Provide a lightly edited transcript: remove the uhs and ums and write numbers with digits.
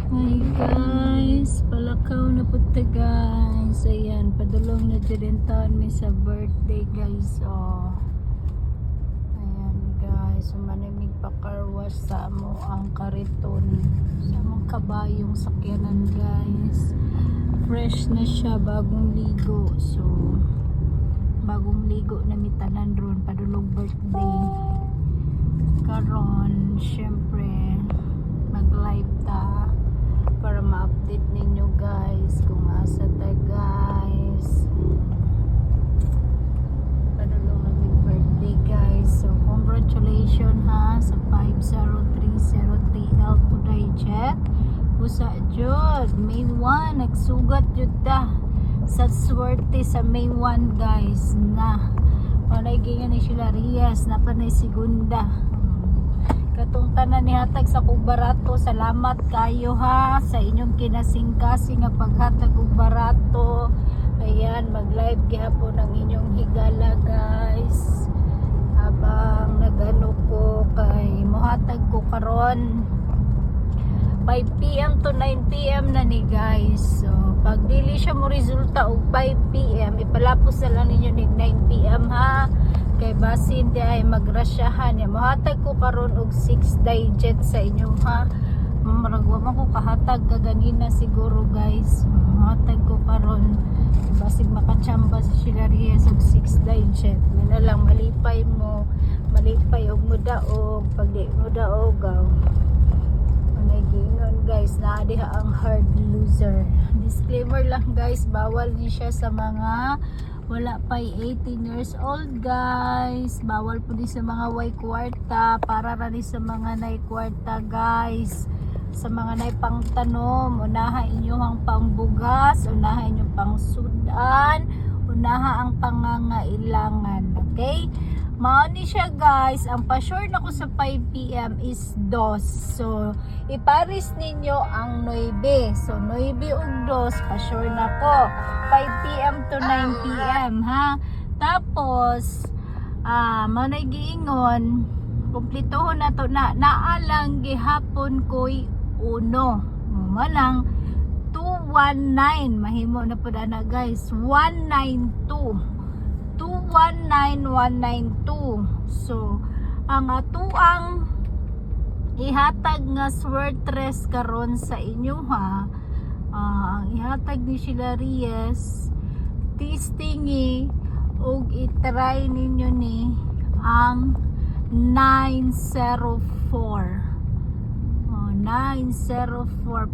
Hi guys, palakaw na punta guys. Ayan, padulong na din taon may sa birthday guys. Oh. Ayan guys, manimig pa car wash sa amo ang kariton sa among kabayong sakyanan guys. Fresh na siya, bagong ligo. So bagong ligo na mitanan ron padulong birthday. Karon syempre mag-live ta para ma-update ninyo guys kung asa ta guys. Padulong na big birthday guys. So congratulations ha sa 50303L today jet. Usa jud May 1 nagsugat jud ta sa swerte sa May 1 guys na walay gingan ni sila Rias na panay segunda. Katong tanan ni hatag sa kog barato, salamat kayo ha sa inyong kinasing-kasing nga paghatag og barato. Ayan, mag-live gihapon ang inyong higala guys. Habang nagano ko kay mohatag ko karon 5 PM to 9 PM na ni guys. So pag dili siya mo resulta og 5 PM, ipalapos na lang ninyo nig 9 PM ha. Kay basin di ay magrasyahan ya. Mohatag ko karon og 6 digit sa inyo ha. Maragwa man ko kahatag kaganina siguro guys. Mohatag ko karon basig makachamba sa Shilarias og 6 digit. May na lang malipay og mudaog pag di mudaog gaw. Anay gingon guys, naa diha ang hard loser. Disclaimer lang guys, bawal ni siya sa mga wala pa 18 years old guys. Bawal po din sa mga way kwarta. Para rin sa mga nay kwarta guys. Sa mga nay pangtanom, unaha inyong pangbugas, unaha inyong pangsudan, unaha ang pangangailangan. Okay? Mao ni siya guys. Ang pa-sure na ko sa 5 PM is 2. So iparis ninyo ang 9. So 9 ug 2 pa-sure na ko. 5 PM to 9 PM ha. Tapos manay giingon kumplitohon na to na naalang gihapon ko'y 1. Malang 219 mahimo na pud ana guys. 192 219192. So ang atuang ihatag nga swertres karon sa inyo ha. Ang ihatag ni sila Rias testingi og itry ninyo ni ang 904. 904